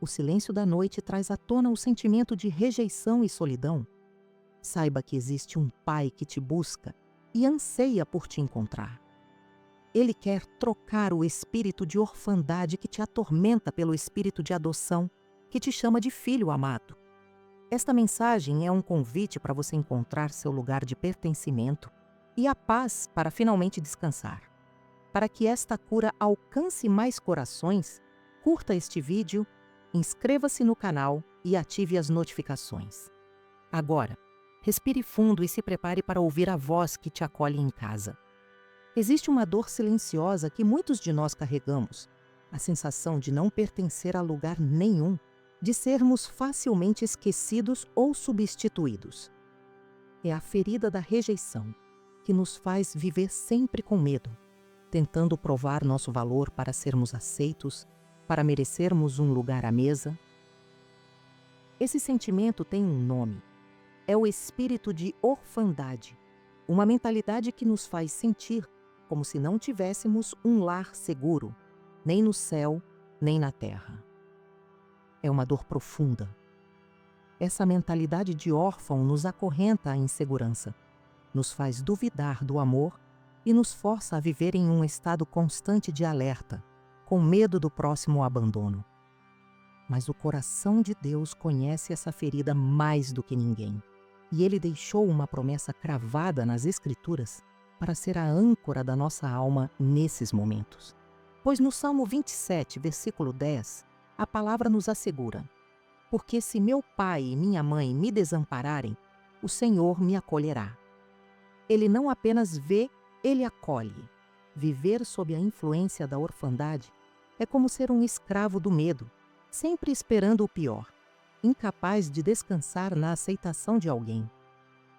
o silêncio da noite traz à tona o sentimento de rejeição e solidão, saiba que existe um Pai que te busca e anseia por te encontrar. Ele quer trocar o espírito de orfandade que te atormenta pelo espírito de adoção que te chama de filho amado. Esta mensagem é um convite para você encontrar seu lugar de pertencimento e a paz para finalmente descansar. Para que esta cura alcance mais corações, curta este vídeo, inscreva-se no canal e ative as notificações. Agora, respire fundo e se prepare para ouvir a voz que te acolhe em casa. Existe uma dor silenciosa que muitos de nós carregamos, a sensação de não pertencer a lugar nenhum, de sermos facilmente esquecidos ou substituídos. É a ferida da rejeição, que nos faz viver sempre com medo, tentando provar nosso valor para sermos aceitos, para merecermos um lugar à mesa. Esse sentimento tem um nome. É o espírito de orfandade, uma mentalidade que nos faz sentir como se não tivéssemos um lar seguro, nem no céu, nem na terra. É uma dor profunda. Essa mentalidade de órfão nos acorrenta à insegurança, nos faz duvidar do amor e nos força a viver em um estado constante de alerta, com medo do próximo abandono. Mas o coração de Deus conhece essa ferida mais do que ninguém, e Ele deixou uma promessa cravada nas Escrituras para ser a âncora da nossa alma nesses momentos. Pois no Salmo 27, versículo 10, a palavra nos assegura: porque se meu pai e minha mãe me desampararem, o Senhor me acolherá. Ele não apenas vê, Ele acolhe. Viver sob a influência da orfandade é como ser um escravo do medo, sempre esperando o pior, incapaz de descansar na aceitação de alguém.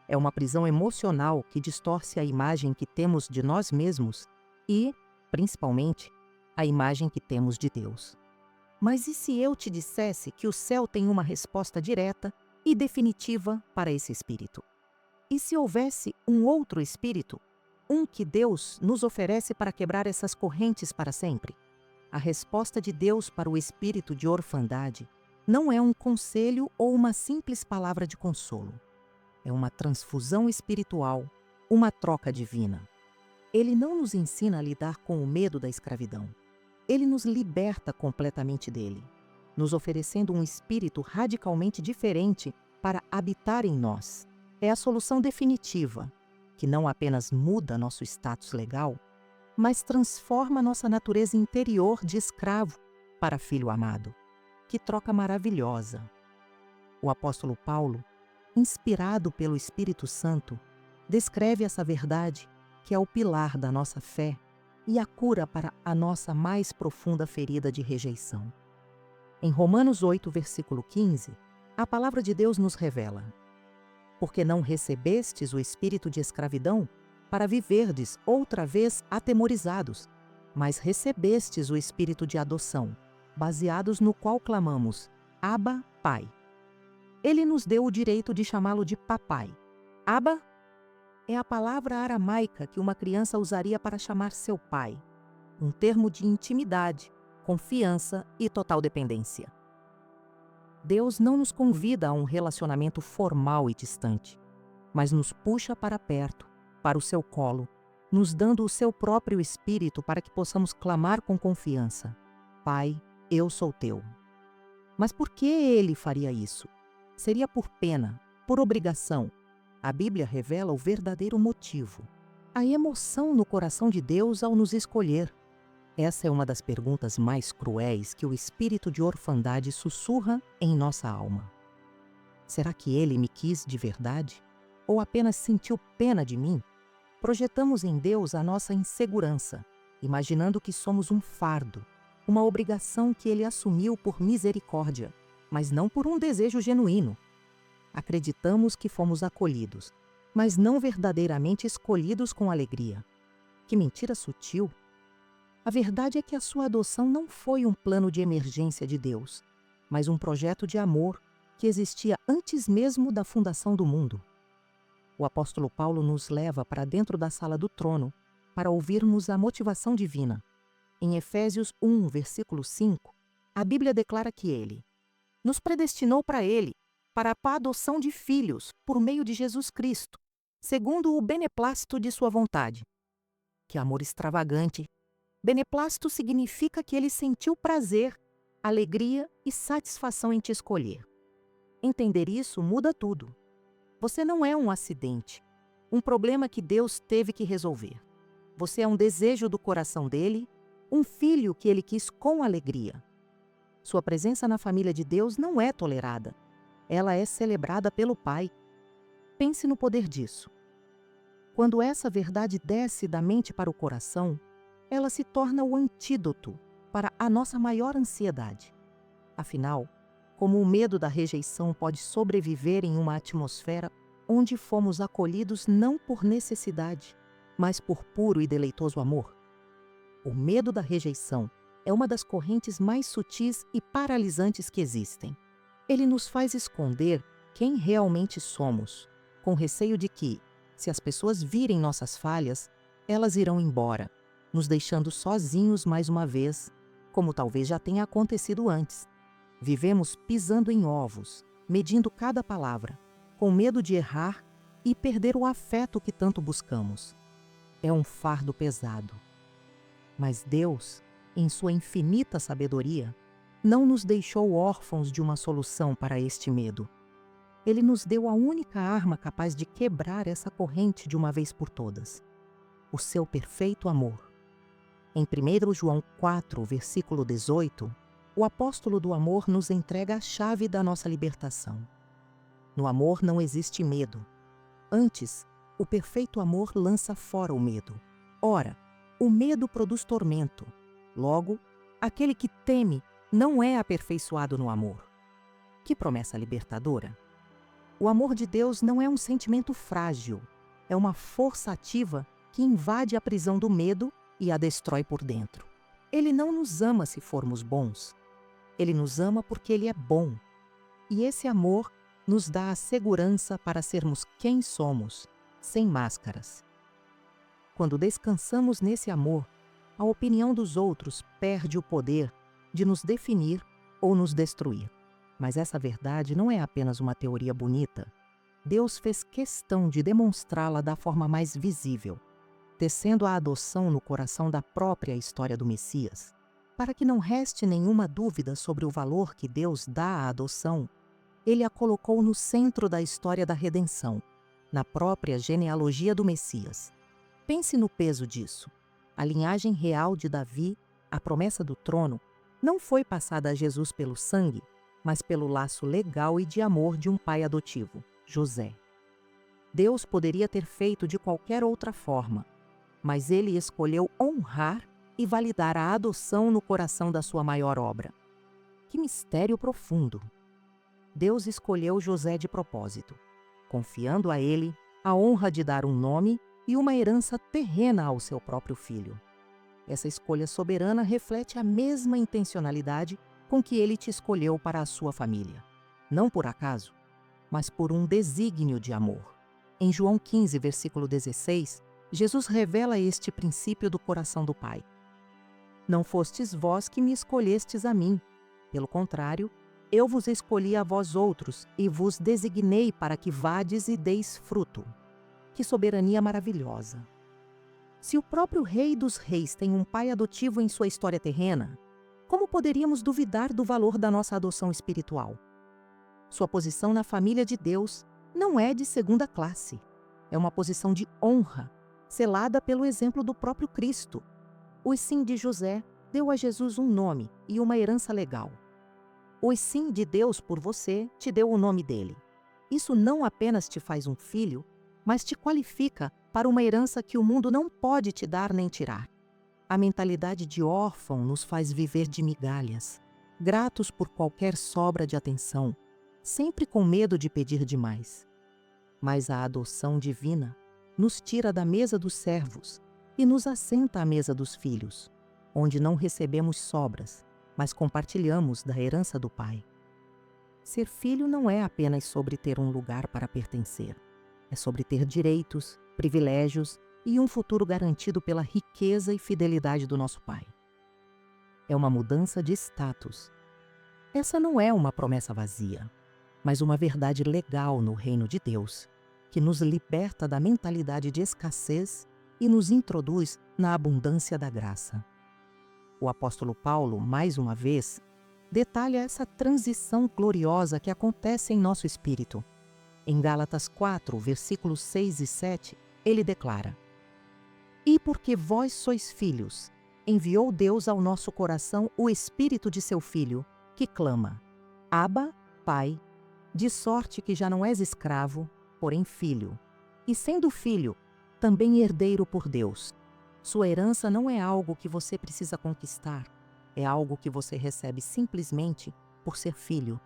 É uma prisão emocional que distorce a imagem que temos de nós mesmos e, principalmente, a imagem que temos de Deus. Mas e se eu te dissesse que o céu tem uma resposta direta e definitiva para esse espírito? E se houvesse um outro espírito, um que Deus nos oferece para quebrar essas correntes para sempre? A resposta de Deus para o espírito de orfandade não é um conselho ou uma simples palavra de consolo. É uma transfusão espiritual, uma troca divina. Ele não nos ensina a lidar com o medo da escravidão. Ele nos liberta completamente dele, nos oferecendo um espírito radicalmente diferente para habitar em nós. É a solução definitiva, que não apenas muda nosso status legal, mas transforma nossa natureza interior de escravo para filho amado. Que troca maravilhosa! O apóstolo Paulo, inspirado pelo Espírito Santo, descreve essa verdade que é o pilar da nossa fé e a cura para a nossa mais profunda ferida de rejeição. Em Romanos 8, versículo 15, a palavra de Deus nos revela: porque não recebestes o espírito de escravidão para viverdes outra vez atemorizados, mas recebestes o espírito de adoção, baseados no qual clamamos: Abba, Pai. Ele nos deu o direito de chamá-lo de papai. Abba é a palavra aramaica que uma criança usaria para chamar seu pai, um termo de intimidade, confiança e total dependência. Deus não nos convida a um relacionamento formal e distante, mas nos puxa para perto, para o seu colo, nos dando o seu próprio espírito para que possamos clamar com confiança: Pai, eu sou teu. Mas por que ele faria isso? Seria por pena, por obrigação? A Bíblia revela o verdadeiro motivo: a emoção no coração de Deus ao nos escolher. Essa é uma das perguntas mais cruéis que o espírito de orfandade sussurra em nossa alma. Será que ele me quis de verdade? Ou apenas sentiu pena de mim? Projetamos em Deus a nossa insegurança, imaginando que somos um fardo, uma obrigação que ele assumiu por misericórdia, mas não por um desejo genuíno. Acreditamos que fomos acolhidos, mas não verdadeiramente escolhidos com alegria. Que mentira sutil! A verdade é que a sua adoção não foi um plano de emergência de Deus, mas um projeto de amor que existia antes mesmo da fundação do mundo. O apóstolo Paulo nos leva para dentro da sala do trono para ouvirmos a motivação divina. Em Efésios 1, versículo 5, a Bíblia declara que ele, nos predestinou para Ele, para a adoção de filhos, por meio de Jesus Cristo, segundo o beneplácito de sua vontade. Que amor extravagante! Beneplácito significa que Ele sentiu prazer, alegria e satisfação em te escolher. Entender isso muda tudo. Você não é um acidente, um problema que Deus teve que resolver. Você é um desejo do coração dele, um filho que ele quis com alegria. Sua presença na família de Deus não é tolerada. Ela é celebrada pelo Pai. Pense no poder disso. Quando essa verdade desce da mente para o coração, ela se torna o antídoto para a nossa maior ansiedade. Afinal, como o medo da rejeição pode sobreviver em uma atmosfera onde fomos acolhidos não por necessidade, mas por puro e deleitoso amor? O medo da rejeição é uma das correntes mais sutis e paralisantes que existem. Ele nos faz esconder quem realmente somos, com receio de que, se as pessoas virem nossas falhas, elas irão embora, nos deixando sozinhos mais uma vez, como talvez já tenha acontecido antes. Vivemos pisando em ovos, medindo cada palavra, com medo de errar e perder o afeto que tanto buscamos. É um fardo pesado. Mas Deus, em sua infinita sabedoria, não nos deixou órfãos de uma solução para este medo. Ele nos deu a única arma capaz de quebrar essa corrente de uma vez por todas: o seu perfeito amor. Em 1 João 4, versículo 18, o apóstolo do amor nos entrega a chave da nossa libertação. No amor não existe medo. Antes, o perfeito amor lança fora o medo. Ora, o medo produz tormento. Logo, aquele que teme não é aperfeiçoado no amor. Que promessa libertadora! O amor de Deus não é um sentimento frágil, é uma força ativa que invade a prisão do medo e a destrói por dentro. Ele não nos ama se formos bons. Ele nos ama porque Ele é bom. E esse amor nos dá a segurança para sermos quem somos, sem máscaras. Quando descansamos nesse amor, a opinião dos outros perde o poder de nos definir ou nos destruir. Mas essa verdade não é apenas uma teoria bonita. Deus fez questão de demonstrá-la da forma mais visível, tecendo a adoção no coração da própria história do Messias. Para que não reste nenhuma dúvida sobre o valor que Deus dá à adoção, Ele a colocou no centro da história da redenção, na própria genealogia do Messias. Pense no peso disso. A linhagem real de Davi, a promessa do trono, não foi passada a Jesus pelo sangue, mas pelo laço legal e de amor de um pai adotivo, José. Deus poderia ter feito de qualquer outra forma, mas Ele escolheu honrar e validar a adoção no coração da sua maior obra. Que mistério profundo! Deus escolheu José de propósito, confiando a ele a honra de dar um nome e uma herança terrena ao seu próprio filho. Essa escolha soberana reflete a mesma intencionalidade com que ele te escolheu para a sua família. Não por acaso, mas por um desígnio de amor. Em João 15, versículo 16, Jesus revela este princípio do coração do Pai. Não fostes vós que me escolhestes a mim. Pelo contrário, eu vos escolhi a vós outros e vos designei para que vades e deis fruto. Que soberania maravilhosa! Se o próprio Rei dos Reis tem um pai adotivo em sua história terrena, como poderíamos duvidar do valor da nossa adoção espiritual? Sua posição na família de Deus não é de segunda classe. É uma posição de honra, selada pelo exemplo do próprio Cristo. O sim de José deu a Jesus um nome e uma herança legal. O sim de Deus por você te deu o nome dele. Isso não apenas te faz um filho, mas te qualifica para uma herança que o mundo não pode te dar nem tirar. A mentalidade de órfão nos faz viver de migalhas, gratos por qualquer sobra de atenção, sempre com medo de pedir demais. Mas a adoção divina nos tira da mesa dos servos e nos assenta à mesa dos filhos, onde não recebemos sobras, mas compartilhamos da herança do Pai. Ser filho não é apenas sobre ter um lugar para pertencer. É sobre ter direitos, privilégios e um futuro garantido pela riqueza e fidelidade do nosso Pai. É uma mudança de status. Essa não é uma promessa vazia, mas uma verdade legal no reino de Deus, que nos liberta da mentalidade de escassez e nos introduz na abundância da graça. O apóstolo Paulo, mais uma vez, detalha essa transição gloriosa que acontece em nosso espírito. Em Gálatas 4, versículos 6 e 7, ele declara: E porque vós sois filhos, enviou Deus ao nosso coração o Espírito de seu Filho, que clama: Abba, Pai, de sorte que já não és escravo, porém filho. E sendo filho, também herdeiro por Deus. Sua herança não é algo que você precisa conquistar, é algo que você recebe simplesmente por ser filho.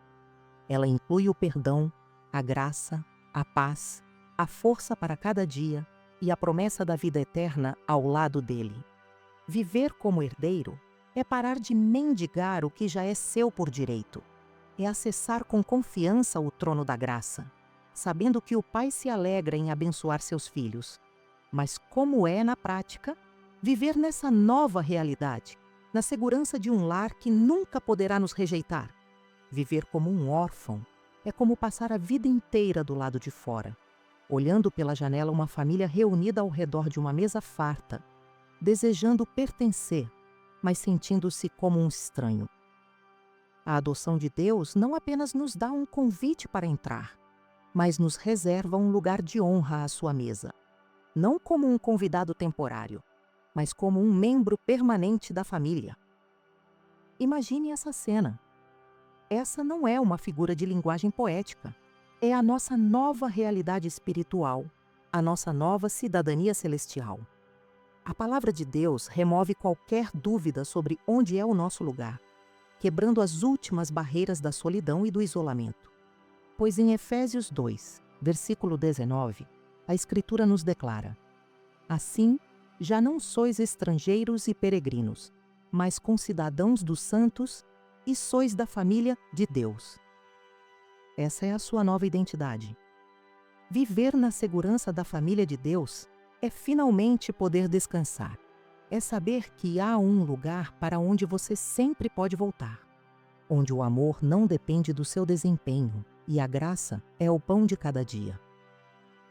Ela inclui o perdão, a graça, a paz, a força para cada dia e a promessa da vida eterna ao lado dele. Viver como herdeiro é parar de mendigar o que já é seu por direito. É acessar com confiança o trono da graça, sabendo que o Pai se alegra em abençoar seus filhos. Mas como é na prática viver nessa nova realidade, na segurança de um lar que nunca poderá nos rejeitar? Viver como um órfão é como passar a vida inteira do lado de fora, olhando pela janela uma família reunida ao redor de uma mesa farta, desejando pertencer, mas sentindo-se como um estranho. A adoção de Deus não apenas nos dá um convite para entrar, mas nos reserva um lugar de honra à sua mesa, não como um convidado temporário, mas como um membro permanente da família. Imagine essa cena. Essa não é uma figura de linguagem poética. É a nossa nova realidade espiritual, a nossa nova cidadania celestial. A palavra de Deus remove qualquer dúvida sobre onde é o nosso lugar, quebrando as últimas barreiras da solidão e do isolamento. Pois em Efésios 2, versículo 19, a Escritura nos declara: Assim, já não sois estrangeiros e peregrinos, mas concidadãos dos santos e sois da família de Deus. Essa é a sua nova identidade. Viver na segurança da família de Deus é finalmente poder descansar. É saber que há um lugar para onde você sempre pode voltar, onde o amor não depende do seu desempenho e a graça é o pão de cada dia.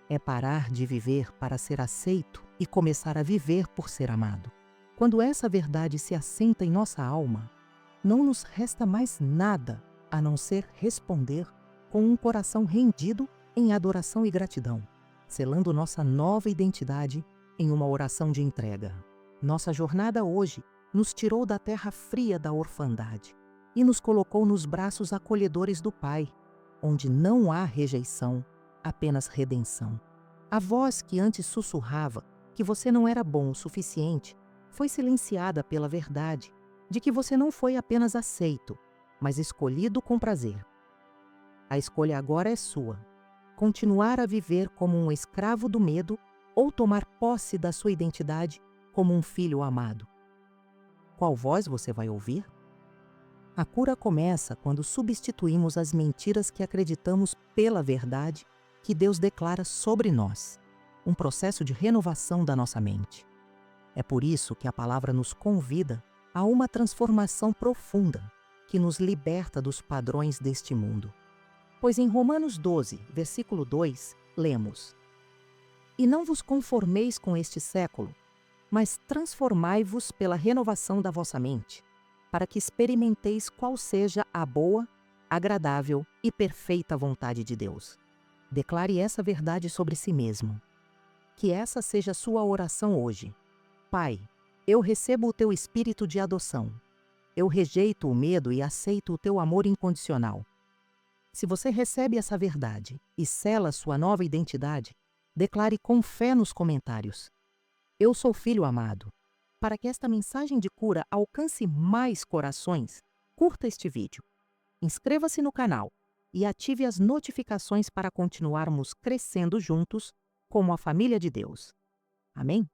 É parar de viver para ser aceito e começar a viver por ser amado. Quando essa verdade se assenta em nossa alma, não nos resta mais nada a não ser responder com um coração rendido em adoração e gratidão, selando nossa nova identidade em uma oração de entrega. Nossa jornada hoje nos tirou da terra fria da orfandade e nos colocou nos braços acolhedores do Pai, onde não há rejeição, apenas redenção. A voz que antes sussurrava que você não era bom o suficiente foi silenciada pela verdade de que você não foi apenas aceito, mas escolhido com prazer. A escolha agora é sua: continuar a viver como um escravo do medo ou tomar posse da sua identidade como um filho amado. Qual voz você vai ouvir? A cura começa quando substituímos as mentiras que acreditamos pela verdade que Deus declara sobre nós, um processo de renovação da nossa mente. É por isso que a palavra nos convida a uma transformação profunda que nos liberta dos padrões deste mundo. Pois em Romanos 12, versículo 2, lemos: E não vos conformeis com este século, mas transformai-vos pela renovação da vossa mente, para que experimenteis qual seja a boa, agradável e perfeita vontade de Deus. Declare essa verdade sobre si mesmo. Que essa seja a sua oração hoje. Pai, eu recebo o teu espírito de adoção. Eu rejeito o medo e aceito o teu amor incondicional. Se você recebe essa verdade e sela sua nova identidade, declare com fé nos comentários: Eu sou filho amado. Para que esta mensagem de cura alcance mais corações, curta este vídeo, inscreva-se no canal e ative as notificações para continuarmos crescendo juntos como a família de Deus. Amém?